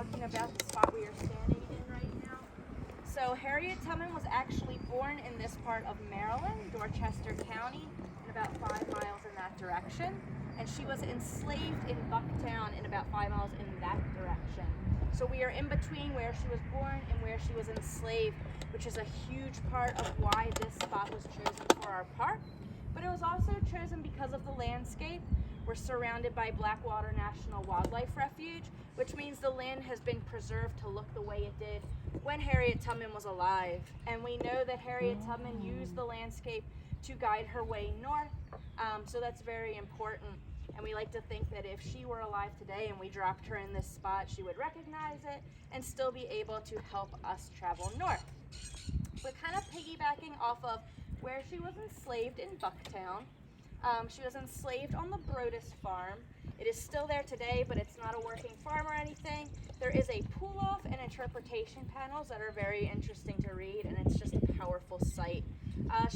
talking about the spot we are standing in right now. So Harriet Tubman was actually born in this part of Maryland, Dorchester County, and about 5 miles in that direction. And she was enslaved in Bucktown in about 5 miles in that direction. So we are in between where she was born and where she was enslaved, which is a huge part of why this spot was chosen for our park. But it was also chosen because of the landscape. We're surrounded by Blackwater National Wildlife Refuge, which means the land has been preserved to look the way it did when Harriet Tubman was alive. And we know that Harriet Tubman used the landscape to guide her way north, so that's very important. And we like to think that if she were alive today and we dropped her in this spot, she would recognize it and still be able to help us travel north. We're kind of piggybacking off of where she was enslaved in Bucktown. She was enslaved on the Brodus farm. It is still there today, but it's not a working farm or anything. There is a pull-off and interpretation panels that are very interesting to read, and it's just a powerful sight.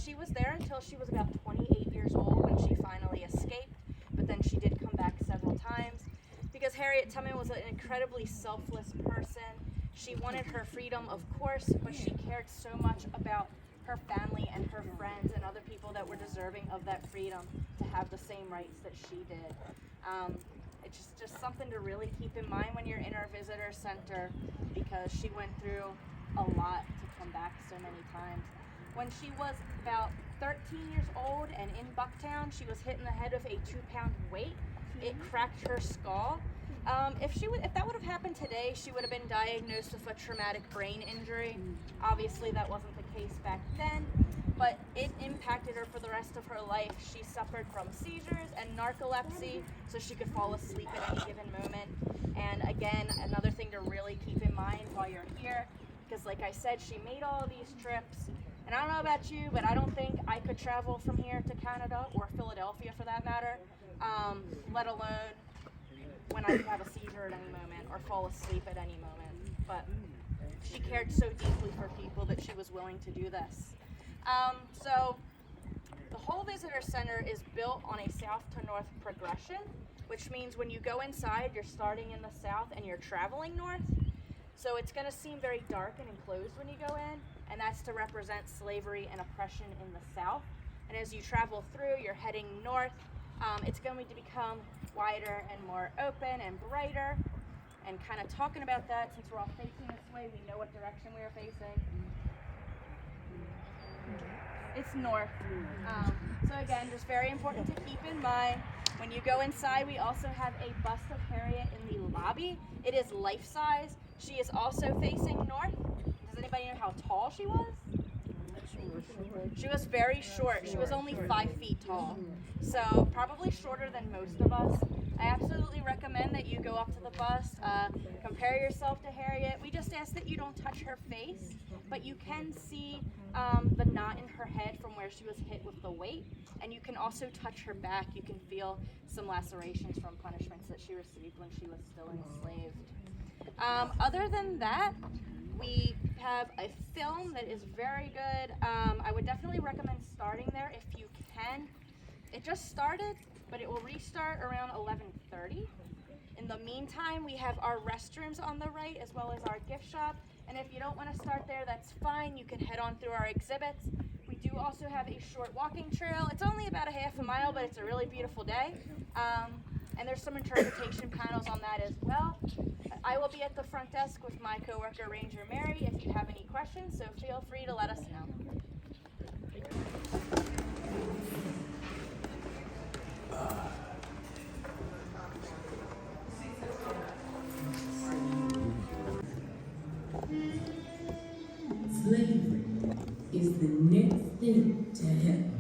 She was there until she was about 28 years old when she finally escaped, but then she did come back several times because Harriet Tubman was an incredibly selfless person. She wanted her freedom, of course, but she cared so much about her family and her friends and other people that were deserving of that freedom to have the same rights that she did. It's just something to really keep in mind when you're in our visitor center, because she went through a lot to come back so many times. When she was about 13 years old and in Bucktown, she was hit in the head with a 2-pound weight. It cracked her skull. If that would have happened today, she would have been diagnosed with a traumatic brain injury. Obviously, that wasn't the case back then, but it impacted her for the rest of her life. She suffered from seizures and narcolepsy, so she could fall asleep at any given moment. And again, another thing to really keep in mind while you're here, because like I said, she made all of these trips. And I don't know about you, but I don't think I could travel from here to Canada, or Philadelphia for that matter, let alone when I could have a seizure at any moment or fall asleep at any moment. But she cared so deeply for people that she was willing to do this. So the whole visitor center is built on a south to north progression, which means when you go inside, you're starting in the south and you're traveling north. So it's going to seem very dark and enclosed when you go in, and that's to represent slavery and oppression in the south. And as you travel through, you're heading north. It's going to become wider and more open and brighter. And kind of talking about that, since we're all facing this way, we know what direction we are facing. It's north. So again, just very important to keep in mind. When you go inside, we also have a bust of Harriet in the lobby. It is life-size. She is also facing north. Does anybody know how tall she was? She was very short. She was only 5 feet tall. So probably shorter than most of us. I absolutely recommend that you go up to the bust, compare yourself to Harriet. We just ask that you don't touch her face, but you can see the knot in her head from where she was hit with the weight, and you can also touch her back. You can feel some lacerations from punishments that she received when she was still enslaved. Other than that, we have a film that is very good. I would definitely recommend starting there if you can. It just started, but it will restart around 11:30. In the meantime, we have our restrooms on the right as well as our gift shop. And if you don't want to start there, that's fine. You can head on through our exhibits. We do also have a short walking trail. It's only about a half a mile, but it's a really beautiful day. And there's some interpretation panels on that as well. I will be at the front desk with my coworker, Ranger Mary, if you have any questions, so feel free to let us know. Slavery is the next thing to happen.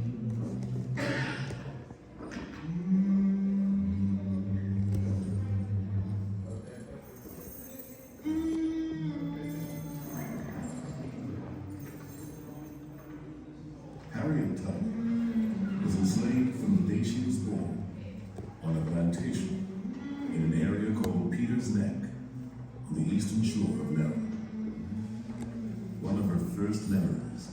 Harriet Tubman was enslaved from the day she was born on a plantation in an area called Peter's Neck on the eastern shore of Maryland. One of her first memories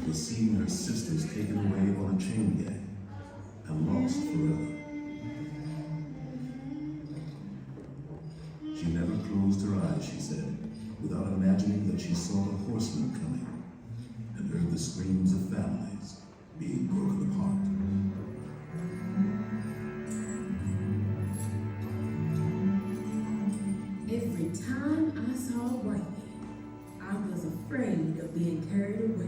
was seeing her sisters taken away on a chain gang and lost forever. She never closed her eyes. without imagining that she saw the horsemen coming and heard the screams of families being broken apart. Every time I saw a white man, I was afraid of being carried away.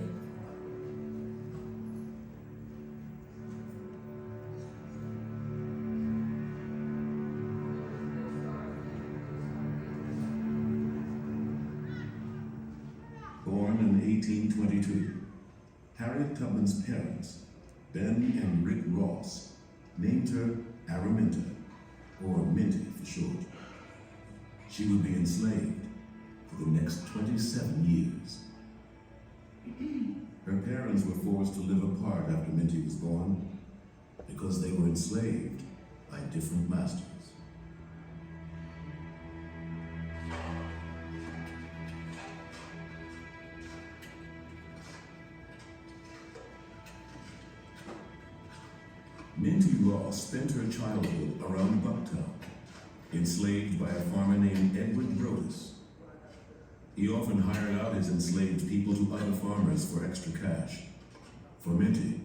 Born in 1822, Harriet Tubman's parents, Ben and Rick Ross, named her Araminta, or Minty for short. She would be enslaved for the next 27 years. Her parents were forced to live apart after Minty was born because they were enslaved by different masters. Minty Ross spent her childhood around Bucktown, enslaved by a farmer named Edward Brodus. He often hired out his enslaved people to other farmers for extra cash. For Minty,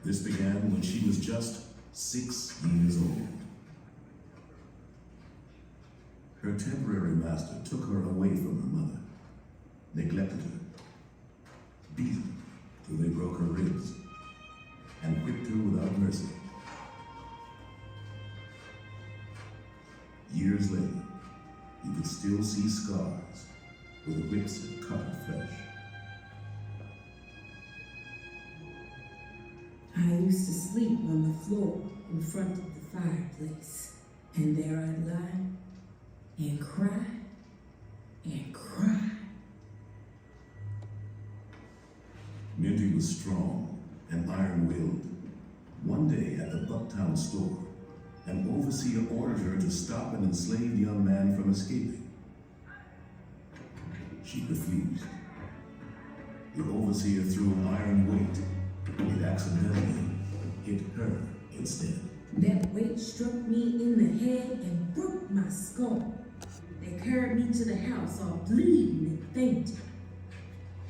this began when she was just 6 years old. Her temporary master took her away from her mother, neglected her, beat her till they broke her ribs, and whipped her without mercy. Years later, you could still see scars where the whips had cut her flesh. I used to sleep on the floor in front of the fireplace, and there I'd lie and cry and cry. Minty was strong and iron-willed. One day at the Bucktown store, an overseer ordered her to stop an enslaved young man from escaping. She refused. The overseer threw an iron weight. It accidentally hit her instead. That weight struck me in the head and broke my skull. They carried me to the house all bleeding and fainting.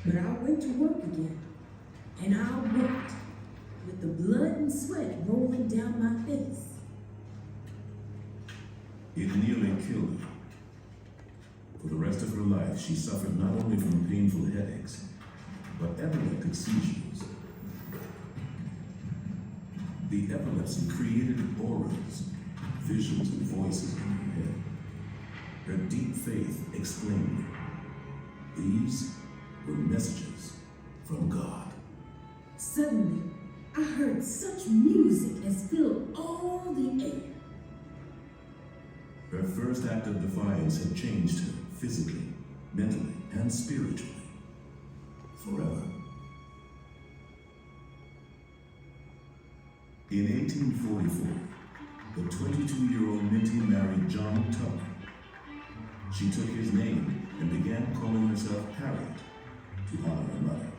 But I went to work again, and I worked with the blood and sweat rolling down my face. It nearly killed her. For the rest of her life, she suffered not only from painful headaches, but epileptic seizures. The epilepsy created auras, visions and voices in her head. Her deep faith explained it. These were messages from God. Suddenly, I heard such music as filled all the air. Her first act of defiance had changed her physically, mentally, and spiritually forever. In 1844, the 22-year-old Minty married John Tubman. She took his name and began calling herself Harriet to honor her mother.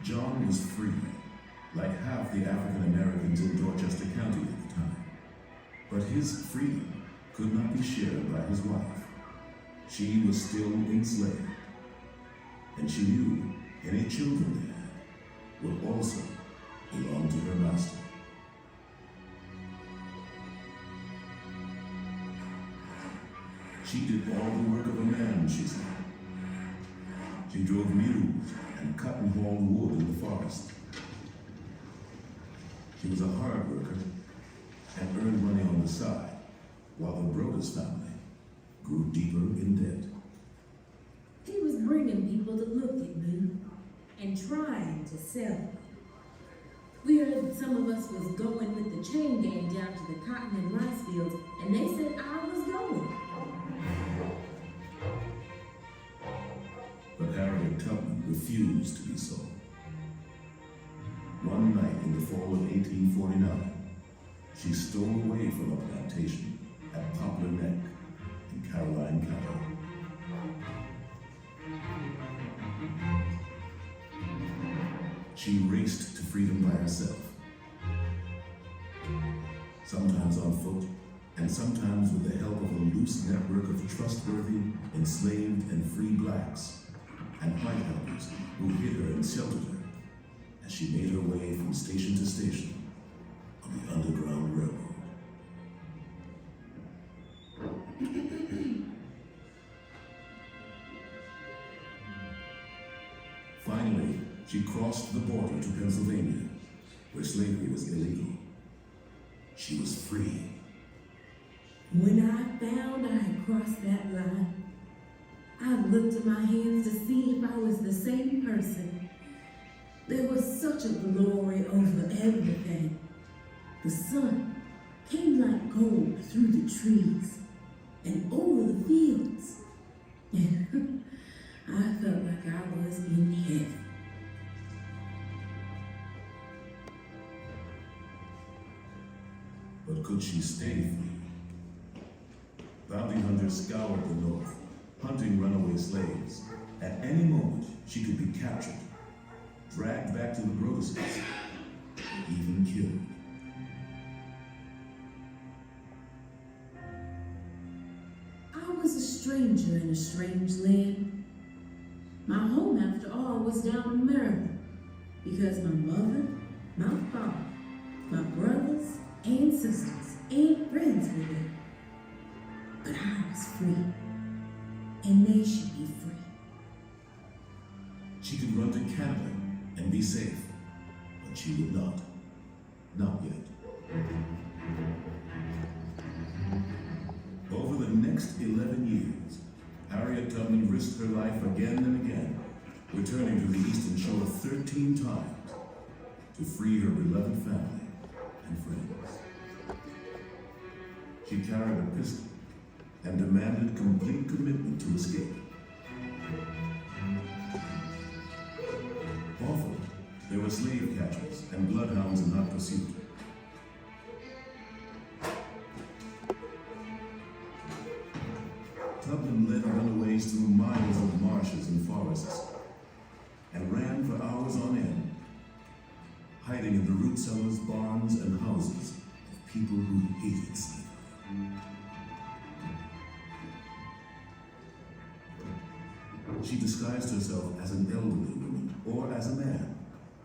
John was free, like half the African Americans in Dorchester County at the time. But his freedom could not be shared by his wife. She was still enslaved, and she knew any children they had would also belong to her master. She did all the work of a man, she said. She drove mules and cut and hauled wood in the forest. She was a hard worker and earned money on the side, while the Brodus family grew deeper in debt. He was bringing people to look at me and trying to sell me. We heard some of us was going with the chain gang down to the cotton and rice fields, and they said I was going. But Harriet Tubman refused to be sold. One night in the fall of 1849, she stole away from a plantation at Poplar Neck in Caroline County. She raced to freedom by herself, sometimes on foot and and sometimes with the help of a loose network of trustworthy, enslaved, and free blacks, and white helpers who hid her and sheltered her as she made her way from station to station on the Underground Railroad. Finally, she crossed the border to Pennsylvania, where slavery was illegal. She was free. When I found I had crossed that line, I looked at my hands to see if I was the same person. There was such a glory over everything. The sun came like gold through the trees and over the fields. And I felt like I was in heaven. But could she stay free? Bounty hunters scoured the north, hunting runaway slaves. At any moment, she could be captured, dragged back to the Broadcasters, or even killed. I was a stranger in a strange land. My home, after all, was down in Maryland, because my mother, my father, my brothers and sisters and friends were there. But I was free, and they should be free. She could run to Canada and be safe, but she would not. Not yet. Over the next 11 years, Harriet Tubman risked her life again and again, returning to the Eastern Shore 13 times to free her beloved family and friends. She carried a pistol and demanded complete commitment to escape. Often, there were slave catchers and bloodhounds in hot pursuit. Tubman led runaways through miles of marshes and forests, and ran for hours on end, hiding in the root cellars, barns, and houses of people who hated slavery. She disguised herself as an elderly woman or as a man,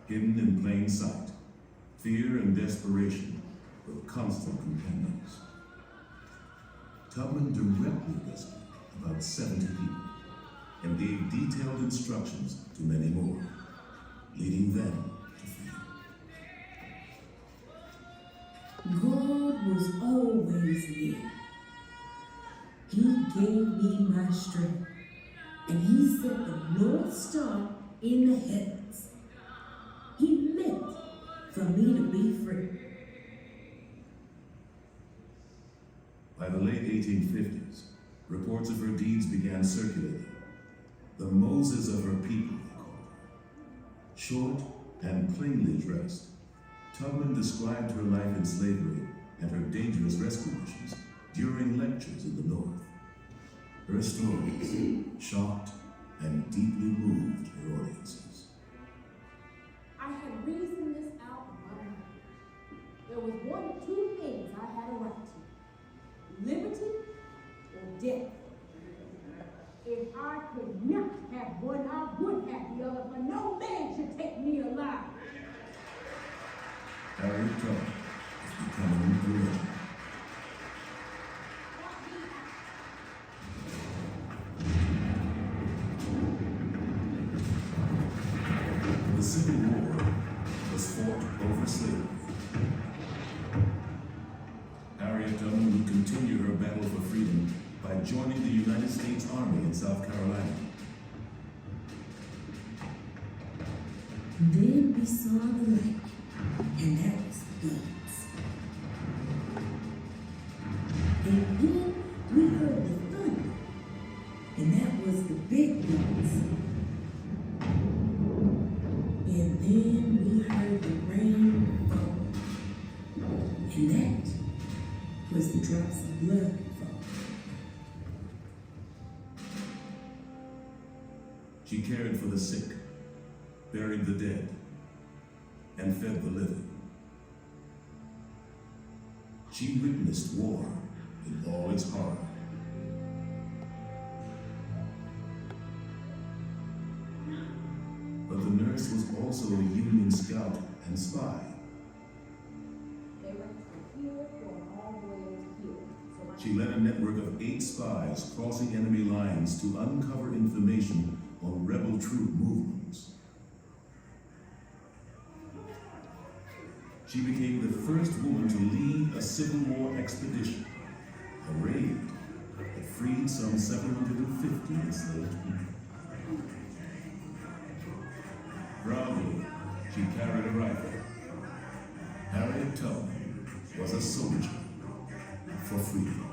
hidden in plain sight. Fear and desperation were constant companions. Tubman directly rescued about 70 people and gave detailed instructions to many more, leading them to freedom. God was always near. He gave me my strength, and he set the North Star in the heavens. He meant for me to be free. By the late 1850s, reports of her deeds began circulating. The Moses of her people, they called her. Short and plainly dressed, Tubman described her life in slavery and her dangerous rescue missions during lectures in the North. Her stories shocked and deeply moved her audiences. I had reasoned this out in my mind. There was one of two things I had a right to: liberty or death. If I could not have one, I would have the other, but no man should take me alive. Harriet Tubman is becoming a legend. The Civil War was fought over slavery. Harriet Tubman would continue her battle for freedom by joining the United States Army in South Carolina. Then we saw the lake, and that was the guns. And then we heard the thunder, and that was the big guns. And then we heard the rain fall, and that was the drops of blood fall. She cared for the sick, buried the dead, and fed the living. She witnessed war in all its horror. But the nurse was also a Union scout and spy. She led a network of 8 spies crossing enemy lines to uncover information on rebel troop movements. She became the first woman to lead a Civil War expedition, a raid that freed some 750 enslaved people. Proudly, she carried a rifle. Harriet Tubman was a soldier for freedom.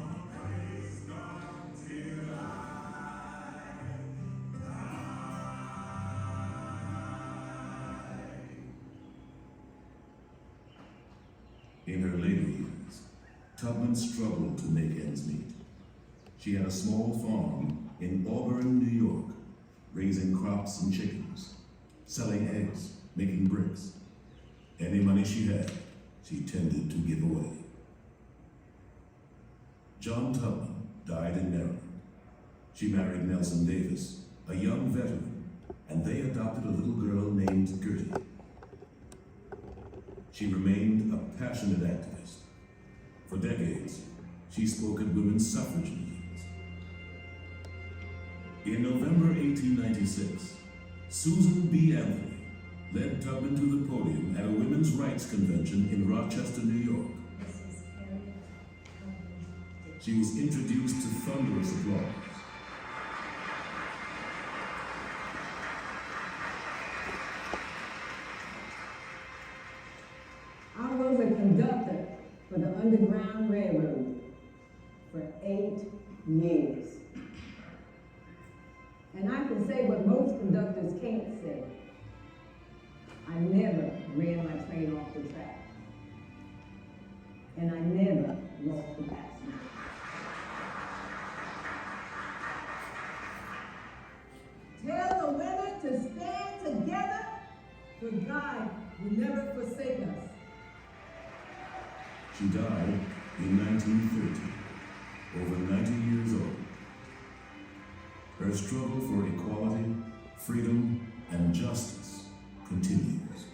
In her later years, Tubman struggled to make ends meet. She had a small farm in Auburn, New York, raising crops and chickens, selling eggs, making bricks. Any money she had, she tended to give away. John Tubman died in Maryland. She married Nelson Davis, a young veteran, and they adopted a little girl named Gertie. She remained a passionate activist. For decades, she spoke at women's suffrage meetings. In November 1896, Susan B. Anthony led Tubman to the podium at a women's rights convention in Rochester, New York. She was introduced to thunderous applause. I was a conductor for the Underground Railroad for 8 years. And I can say what most conductors can't say. I never ran my train off the track. And I never lost a passenger. Tell the women to stand together, for God will never forsake us. She died in 1930, over 90 years old. Her struggle for equality, freedom, and justice continues.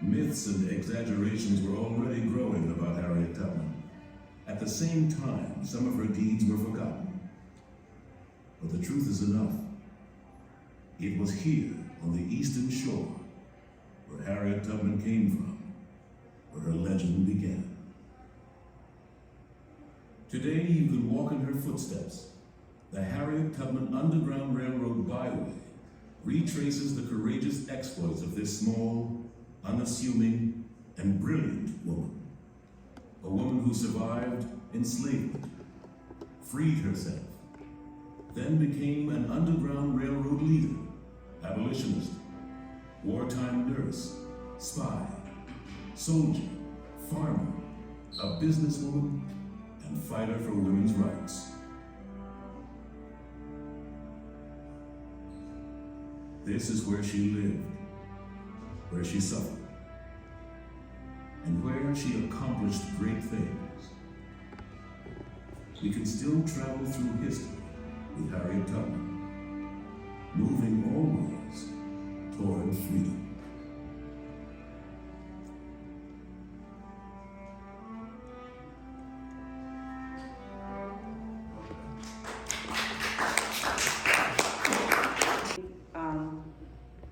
Myths and exaggerations were already growing about Harriet Tubman. At the same time, some of her deeds were forgotten. But the truth is enough. It was here on the Eastern Shore where Harriet Tubman came from, where her legend began. Today, you can walk in her footsteps. The Harriet Tubman Underground Railroad Byway retraces the courageous exploits of this small, unassuming, and brilliant woman. A woman who survived enslavement, freed herself, then became an Underground Railroad leader, abolitionist, wartime nurse, spy, soldier, farmer, a businesswoman, and fighter for women's rights. This is where she lived, where she suffered, and where she accomplished great things. We can still travel through history with Harriet Tubman, moving always toward freedom.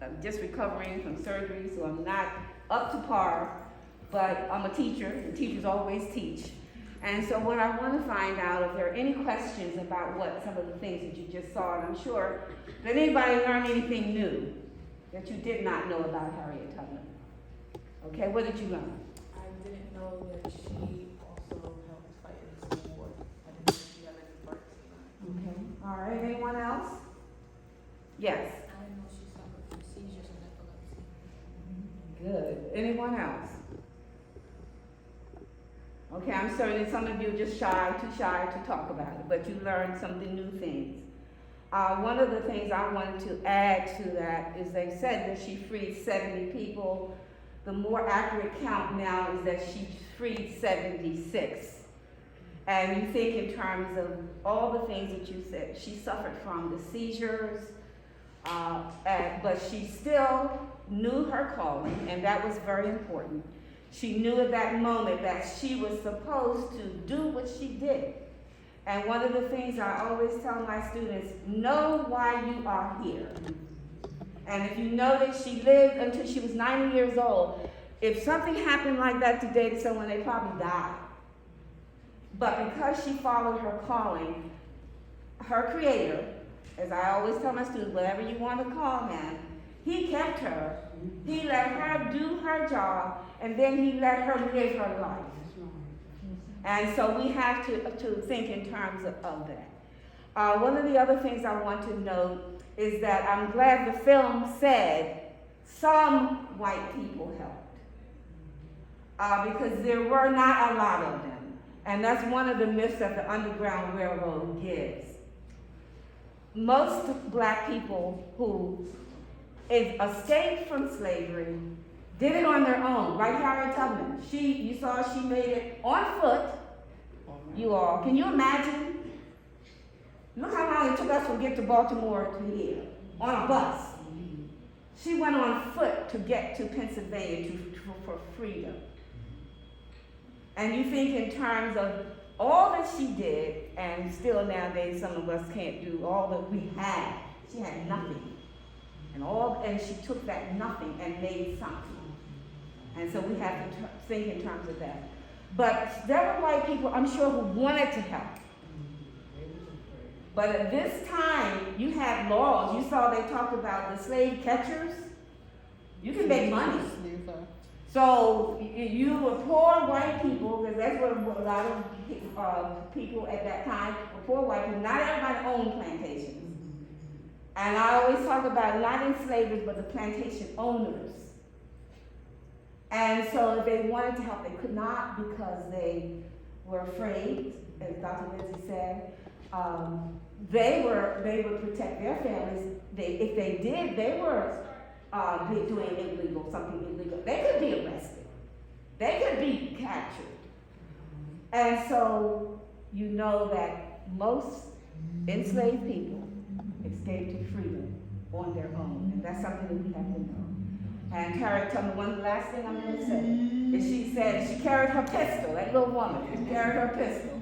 I'm just recovering from surgery, so I'm not up to par, but I'm a teacher, and teachers always teach. And so what I want to find out, if there are any questions about what some of the things that you just saw, and I'm sure, did anybody learn anything new that you did not know about Harriet Tubman? Okay, what did you learn? I didn't know that she also helped fight in the Civil War. I didn't know she had any parts in that. Okay, all right, anyone else? Yes, I didn't know she suffered from seizures and epilepsy. good. Anyone else? Okay, I'm certain some of you are just too shy to talk about it, but you learned some of the new things. One of the things I wanted to add to that is they said that she freed 70 people. The more accurate count now is that she freed 76. And you think in terms of all the things that you said. She suffered from the seizures, but she still knew her calling, and that was very important. She knew at that moment that she was supposed to do what she did. And one of the things I always tell my students, know why you are here. And if you know that she lived until she was 90 years old, if something happened like that today to someone, they probably died. But because she followed her calling, her creator, as I always tell my students, whatever you want to call him, he kept her. He let her do her job, and then he let her live her life. And so we have to think in terms of that. One of the other things I want to note is that I'm glad the film said some white people helped. Because there were not a lot of them. And that's one of the myths that the Underground Railroad gives. Most black people who escaped from slavery did it on their own, like Harriet Tubman. You saw she made it on foot. You all, can you imagine? Look how long it took us to get to Baltimore to here, on a bus. She went on foot to get to Pennsylvania for freedom. And you think in terms of all that she did, and still nowadays some of us can't do all that we had. She had nothing. And she took that nothing and made something. And so we have to think in terms of that. But there were white people, I'm sure, who wanted to help. But at this time, you had laws. You saw they talked about the slave catchers. You can make money. So you were poor white people, because that's what a lot of people at that time were poor white people. Not everybody owned plantations. And I always talk about not enslavers, but the plantation owners. And so if they wanted to help, they could not because they were afraid, as Dr. Lindsay said. They would protect their families. If they did, they were doing something illegal. They could be arrested. They could be captured. And so you know that most enslaved people escaped to freedom on their own. And that's something that we have to know. And Harriet Tubman, one last thing I'm going to say, is she said she carried her pistol, that little woman, she carried her pistol.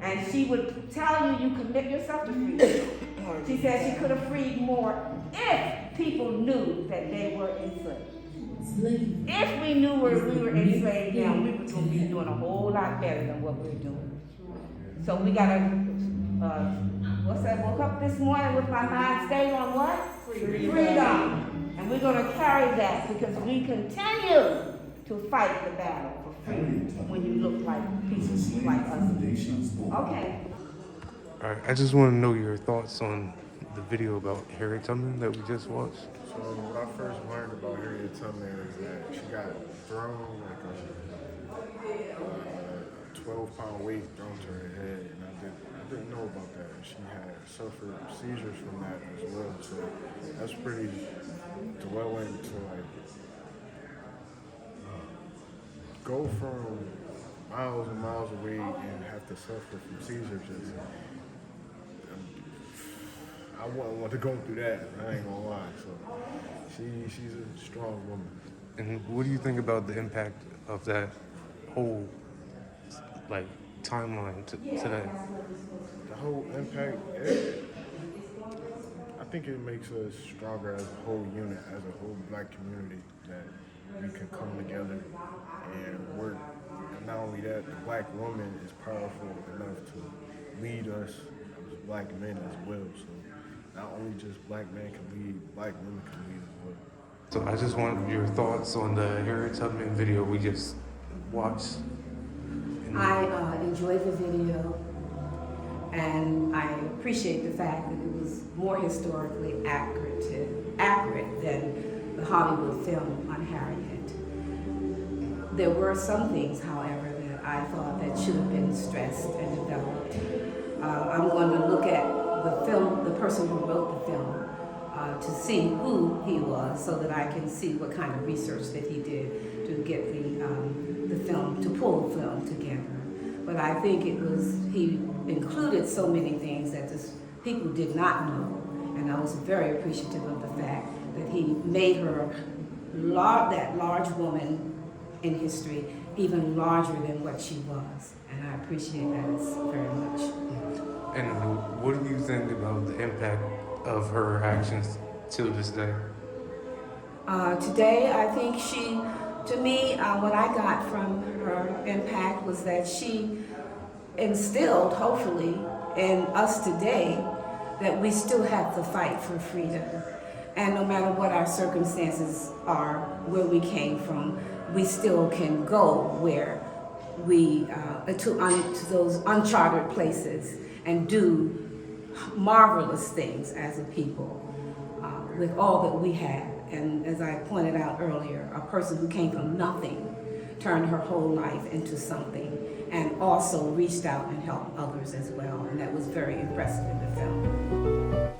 And she would tell you commit yourself to freedom. She said she could have freed more if people knew that they were enslaved. If we knew we were enslaved now, we would be doing a whole lot better than what we're doing. So we got to, woke up this morning with my mind stayed on what? Freedom. And we're going to carry that because we continue to fight the battle for freedom when you look like people like us. Okay. All right, I just want to know your thoughts on the video about Harriet Tubman that we just watched. So when I first learned about Harriet Tubman is that she got thrown like a 12-pound weight thrown to her head, and I didn't know about that. She had suffered seizures from that as well, so that's pretty dwelling to like go from miles and miles away and have to suffer from seizures. I wouldn't want to go through that. I ain't gonna lie. So she's a strong woman. And what do you think about the impact of that whole timeline to that? The whole impact, I think it makes us stronger as a whole unit, as a whole black community, that we can come together and work. And not only that, the black woman is powerful enough to lead us as black men as well. So not only just black men can lead, black women can lead as well. So I just want your thoughts on the Harriet Tubman video we just watched. I enjoyed the video, and I appreciate the fact that it was more historically accurate than the Hollywood film on Harriet. There were some things, however, that I thought that should have been stressed and developed. I'm going to look at the person who wrote the film, to see who he was, so that I can see what kind of research that he did to get the film, to pull the film together. But I think he included so many things that people did not know. And I was very appreciative of the fact that he made her that large woman in history even larger than what she was. And I appreciate that very much. And what do you think about the impact of her actions till this day? Today, I think to me, what I got from her impact was that she instilled, hopefully, in us today that we still have to fight for freedom. And no matter what our circumstances are, where we came from, we still can go where to those uncharted places and do marvelous things as a people with all that we have. And as I pointed out earlier, a person who came from nothing turned her whole life into something and also reached out and helped others as well. And that was very impressive in the film.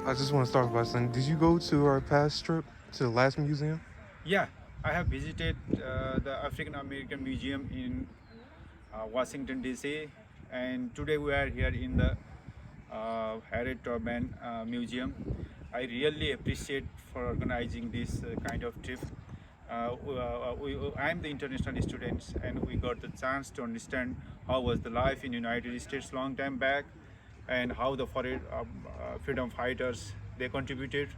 I just want to start by saying, did you go to our past trip to the last museum? Yeah, I have visited the African American Museum in Washington DC, and today we are here in the Harriet Tubman Museum. I really appreciate for organizing this kind of trip. I'm the international students, and we got the chance to understand how was the life in United States long time back, and how the foreign freedom fighters they contributed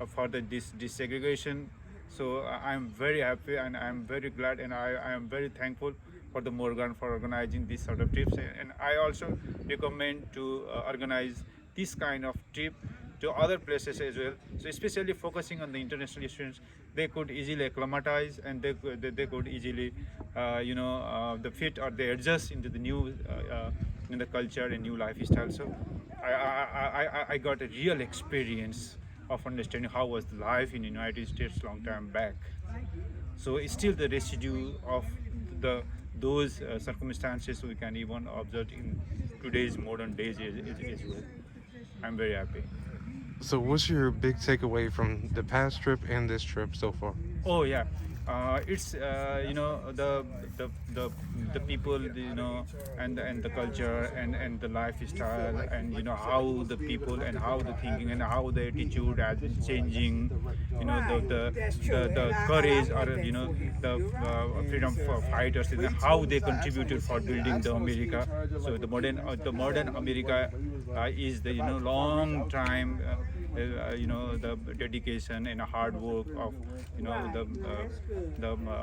for the desegregation. So I'm very happy and I'm very glad and I am very thankful for the Morgan for organizing this sort of trips. And I also recommend to organize this kind of trip to other places as well. So especially focusing on the international students, they could easily acclimatize and they could easily, the fit or they adjust into the new in the culture and new lifestyle. So I got a real experience of understanding how was the life in the United States long time back. So it's still the residue of the those circumstances we can even observe in today's modern days as well. I'm very happy. So what's your big takeaway from the past trip and this trip so far? Oh yeah, it's the people, and the culture and the lifestyle, and how the people and how the thinking and how the attitude has been changing. The courage or the freedom for fighters and how they contributed for building the America. So the modern America is the long time. The dedication and hard work of the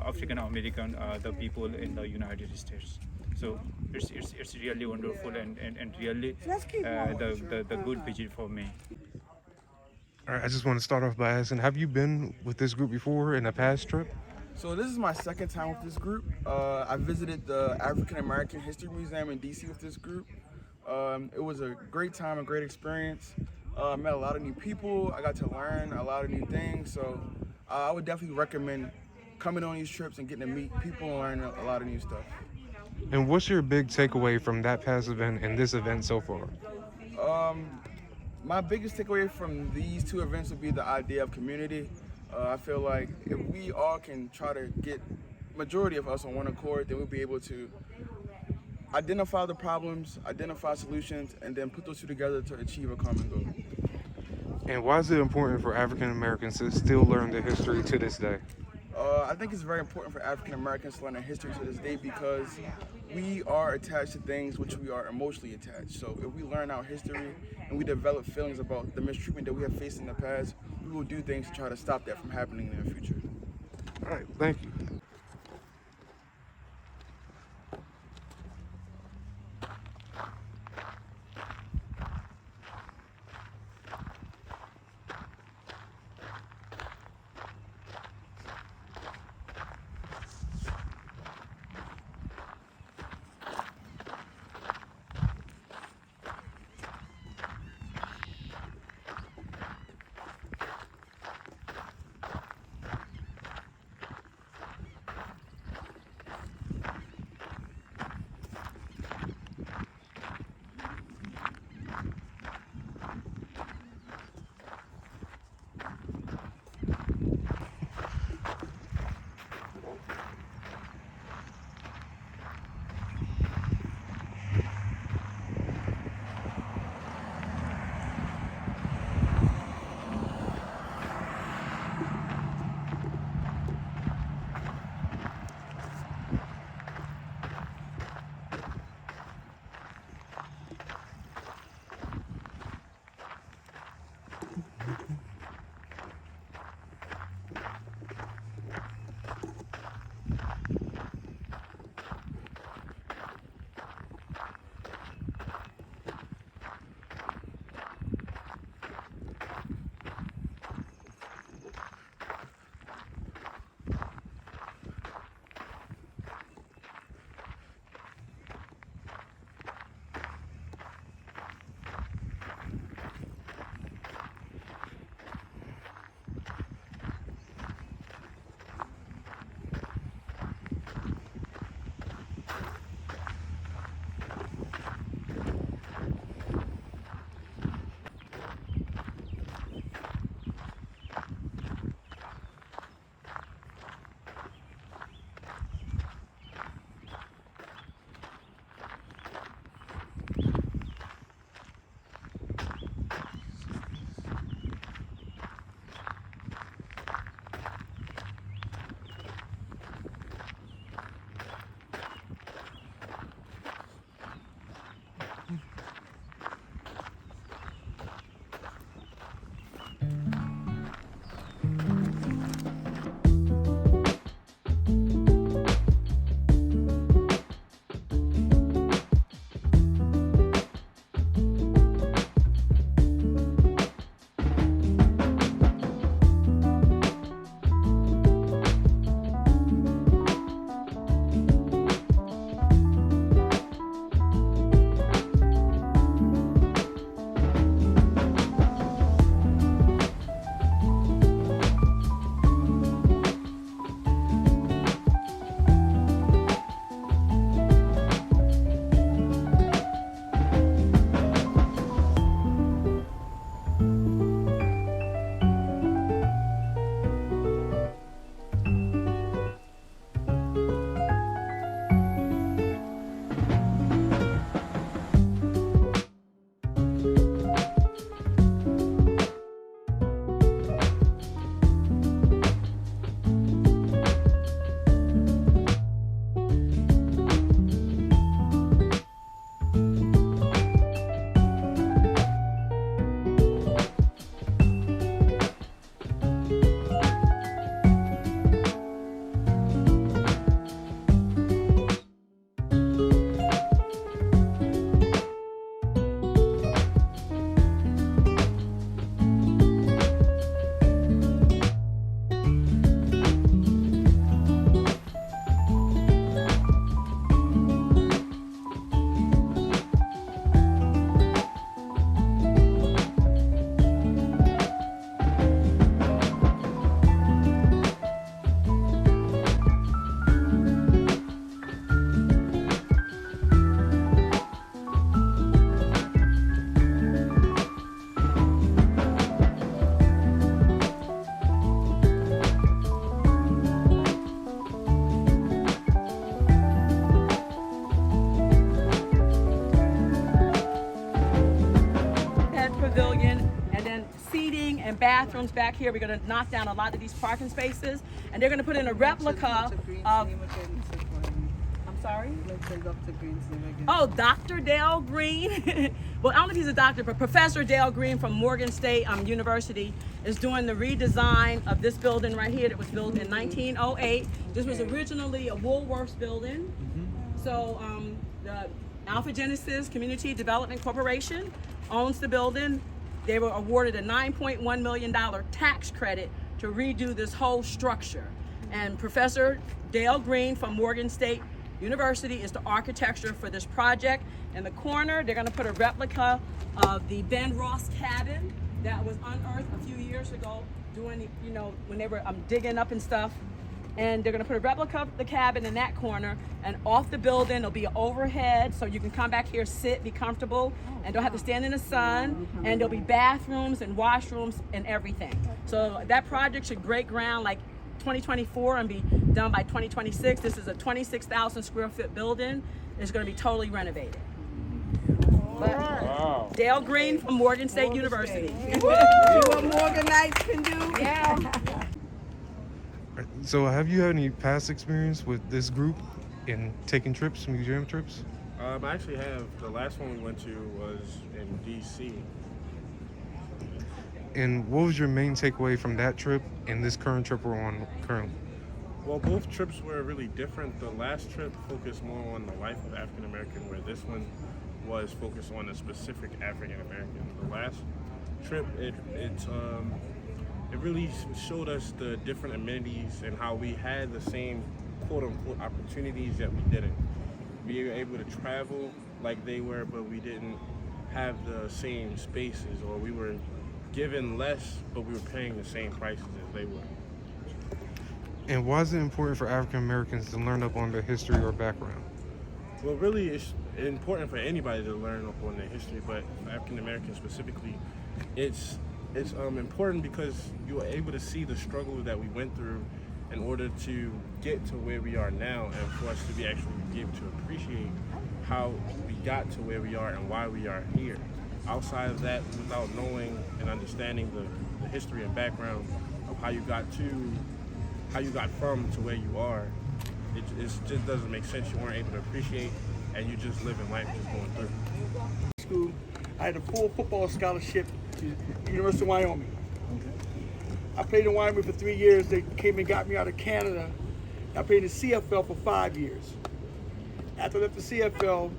African American the people in the United States. So it's really wonderful and really the good visit for me. All right, I just want to start off by asking, have you been with this group before in a past trip? So this is my second time with this group. I visited the African American History Museum in DC with this group. It was a great time, a great experience. Met a lot of new people. I got to learn a lot of new things. So I would definitely recommend coming on these trips and getting to meet people and learn a lot of new stuff. And what's your big takeaway from that past event and this event so far? My biggest takeaway from these two events would be the idea of community. I feel like if we all can try to get majority of us on one accord, then we'll be able to identify the problems, identify solutions, and then put those two together to achieve a common goal. And why is it important for African Americans to still learn their history to this day? I think it's very important for African Americans to learn their history to this day because we are attached to things which we are emotionally attached. So if we learn our history and we develop feelings about the mistreatment that we have faced in the past, we will do things to try to stop that from happening in the future. All right, thank you. bathrooms back here. We're going to knock down a lot of these parking spaces, and they're going to put in a replica of. I'm sorry? Oh, Dr. Dale Green. Well, I don't know if he's a doctor, but Professor Dale Green from Morgan State University is doing the redesign of this building right here that was built in 1908. This was originally a Woolworths building. So the Alpha Genesis Community Development Corporation owns the building. They were awarded a $9.1 million tax credit to redo this whole structure. And Professor Dale Green from Morgan State University is the architecture for this project. In the corner, they're going to put a replica of the Ben Ross cabin that was unearthed a few years ago doing, when they were digging up and stuff. And they're going to put a replica of the cabin in that corner, and off the building there'll be an overhead so you can come back here, sit, be comfortable, and don't have to stand in the sun. And there'll be bathrooms and washrooms and everything. So that project should break ground like 2024 and be done by 2026. This is a 26,000 square foot building. It's going to be totally renovated. Wow. Dale Green from Morgan State University. See what Morganites can do? Yeah. So have you had any past experience with this group in taking trips, museum trips? I actually have. The last one we went to was in DC. And what was your main takeaway from that trip and this current trip we're on currently? Well, both trips were really different. The last trip focused more on the life of African American, where this one was focused on a specific African American. The last trip, it really showed us the different amenities and how we had the same quote-unquote opportunities that we didn't. We were able to travel like they were, but we didn't have the same spaces, or we were given less, but we were paying the same prices as they were. And why is it important for African Americans to learn up on their history or background? Well, really, it's important for anybody to learn up on their history, but for African Americans specifically, it's important because you are able to see the struggle that we went through in order to get to where we are now, and for us to be actually be able to appreciate how we got to where we are and why we are here. Outside of that, without knowing and understanding the history and background of how you got from to where you are, it just doesn't make sense. You weren't able to appreciate, and you just living life just going through. School, I had a full football scholarship to the University of Wyoming. I played in Wyoming for 3 years. They came and got me out of Canada. I played in the CFL for 5 years. After I left the CFL,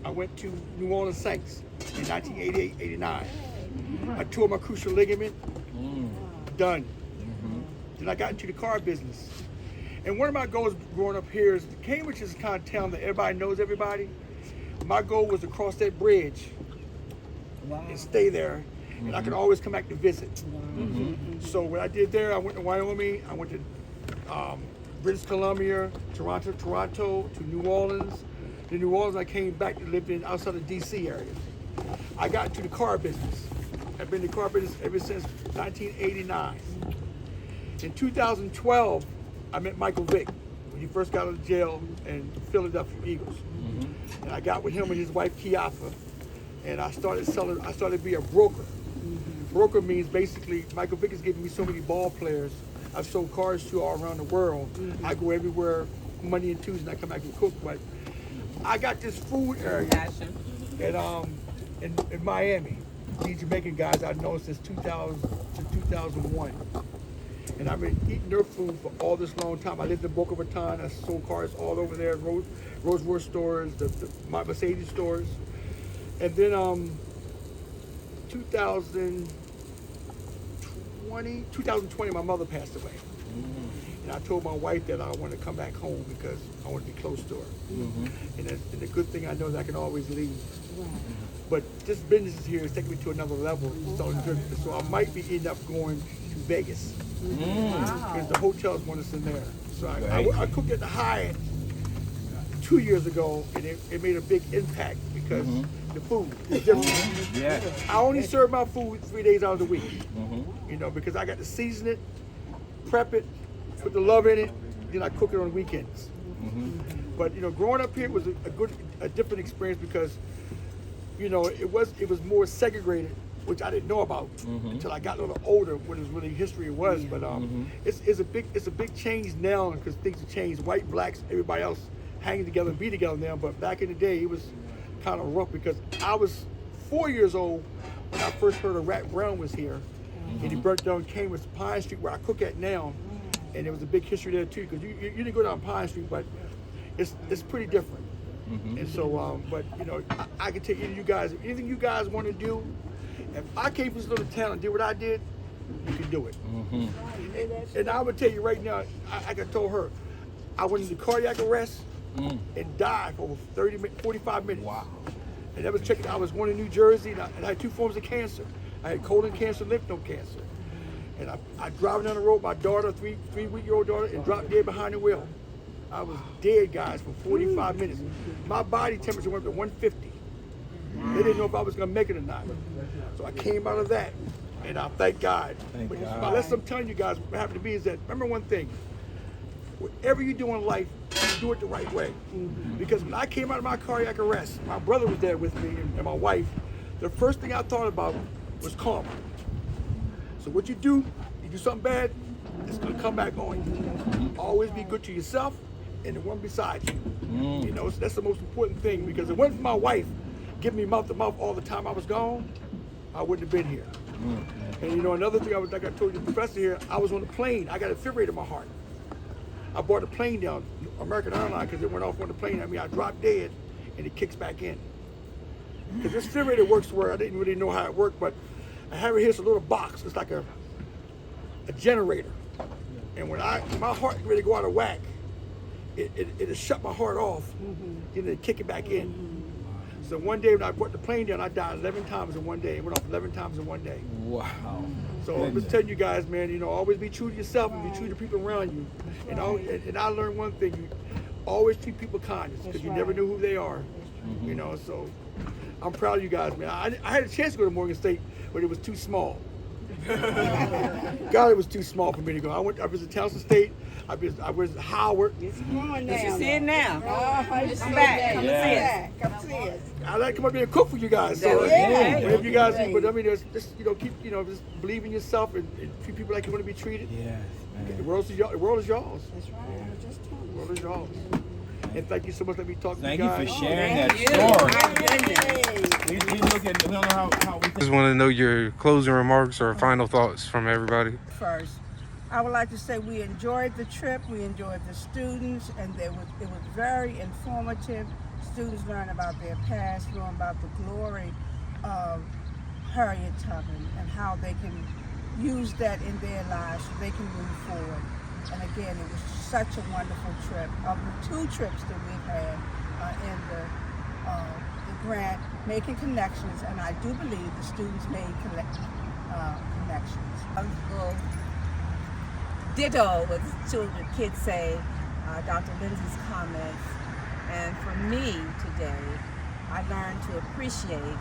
I went to New Orleans Saints in 1988-89. I tore my cruciate ligament, done. Then I got into the car business. And one of my goals growing up here is Cambridge is the kind of town that everybody knows everybody. My goal was to cross that bridge and stay there, and I could always come back to visit. So what I did there, I went to Wyoming, I went to British Columbia, Toronto, to New Orleans. In New Orleans, I came back to live in outside the DC area. I got into the car business. I've been in the car business ever since 1989. In 2012, I met Michael Vick when he first got out of jail in Philadelphia Eagles. And I got with him and his wife Kiafa, and I started to be a broker. Broker means basically, Michael Vick has given me so many ball players I've sold cars to all around the world. I go everywhere Monday and Tuesday, and I come back and cook. But I got this food area in Miami. These Jamaican guys I've known since 2000 to 2001. And I've been eating their food for all this long time. I lived in Boca Raton. I sold cars all over there, Rolls-Royce stores, my Mercedes stores. And then 2020, my mother passed away. And I told my wife that I wanted to come back home because I want to be close to her. And the good thing I know is I can always leave. But this business here is taking me to another level. So I might be ending up going to Vegas. Because the hotels want us in there. So I cooked at the Hyatt 2 years ago, and it made a big impact because the food is different. I only serve my food 3 days out of the week. Because I got to season it, prep it, put the love in it, then I cook it on the weekends. But growing up here was a different experience because it was more segregated which I didn't know about until I got a little older, when it was really history it was. But it's a big change now because things have changed. White, blacks, everybody else hanging together and be together now. But back in the day, it was kind of rough because I was 4 years old when I first heard of Rat Brown was here, and he burnt down Cambridge Pine Street where I cook at now, and there was a big history there too. Because you didn't go down Pine Street, but it's pretty different. And so, but you know, I can tell you guys, anything you guys want to do, if I came from this little town and did what I did, you can do it. And I would tell you right now, I told her, I went into cardiac arrest and died for over 45 minutes. Wow. And that was checking. I was going to New Jersey, and I had 2 forms of cancer. I had colon cancer, lymph node cancer. And I driving down the road, my daughter, three-week-old daughter, and dropped dead behind the wheel. I was dead, guys, for 45 minutes. My body temperature went up to 150. They didn't know if I was gonna make it or not. So I came out of that, and I thank God. But that's what I'm telling you guys, what happened to me is that, remember one thing, whatever you do in life, you do it the right way. Because when I came out of my cardiac arrest, my brother was there with me and my wife. The first thing I thought about was karma. So what you do something bad, it's gonna come back on you. Always be good to yourself and the one beside you. You know, so that's the most important thing, because if it wasn't for my wife giving me mouth to mouth all the time I was gone, I wouldn't have been here. And you know, another thing, like I told you, the professor here, I was on the plane. I got a defibrillator in my heart. I brought the plane down, American Airlines, because it went off on the plane. I mean, I dropped dead, and it kicks back in. Because this defibrillator works where I didn't really know how it worked, but I have it here, it's a little box. It's like a generator. And when my heart ready to go out of whack, it'll shut my heart off, and then kick it back in. So one day when I brought the plane down, I died 11 times in one day. It went off 11 times in one day. Wow. So I'm just telling you guys, man, you know, always be true to yourself and be true to people around you. And I learned one thing, you always treat people kindness, because you never know who they are. You know, so I'm proud of you guys, man. I had a chance to go to Morgan State, but it was too small. God, it was too small for me to go. I was at Towson State. I was at Howard. It's growing now. You see it now. Come back. Come see it. Come see it. I like to come up here and cook for you guys. So whatever you guys do, but I mean, just keep just believe in yourself and treat people like you want to be treated. Yes, man. The world is yours. That's right. The world is yours. And thank you so much for letting me talk to you guys. Thank you for sharing that story. We don't know how we Just want to know your closing remarks or final thoughts from everybody. First, I would like to say we enjoyed the trip. We enjoyed the students, and it was very informative. Students learn about their past, learn about the glory of Harriet Tubman and how they can use that in their lives so they can move forward. And again, it was such a wonderful trip. Of the 2 trips that we've had in the grant, making connections, and I do believe the students made connections. Well, ditto what children, kids say, Dr. Lindsay's comments. And for me today, I learned to appreciate,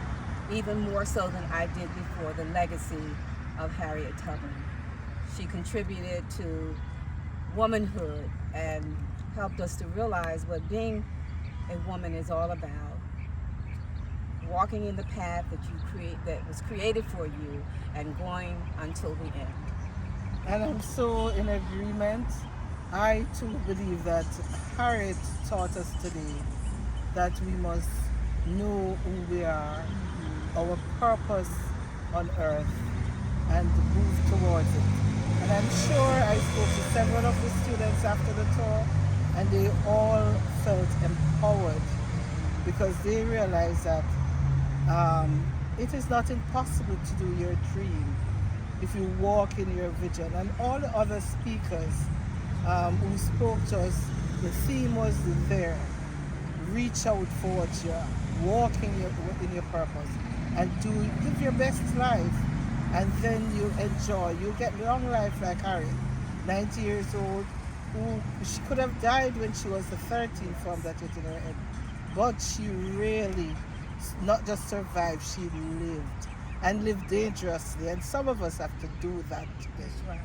even more so than I did before, the legacy of Harriet Tubman. She contributed to womanhood and helped us to realize what being a woman is all about. Walking in the path that was created for you and going until the end. And I'm so in agreement. I too believe that Harriet taught us today that we must know who we are, our purpose on earth, and move towards it. And I'm sure I spoke to several of the students after the tour, and they all felt empowered because they realized that it is not impossible to do your dream if you walk in your vision. And all the other speakers who spoke to us, the theme was there. Reach out for what you're walking in your purpose and live your best life, and then you enjoy. You get long life like Harriet, 90 years old, she could have died when she was 13 from that hit in her head, but she really not just survived, she lived, and lived dangerously, and some of us have to do that today.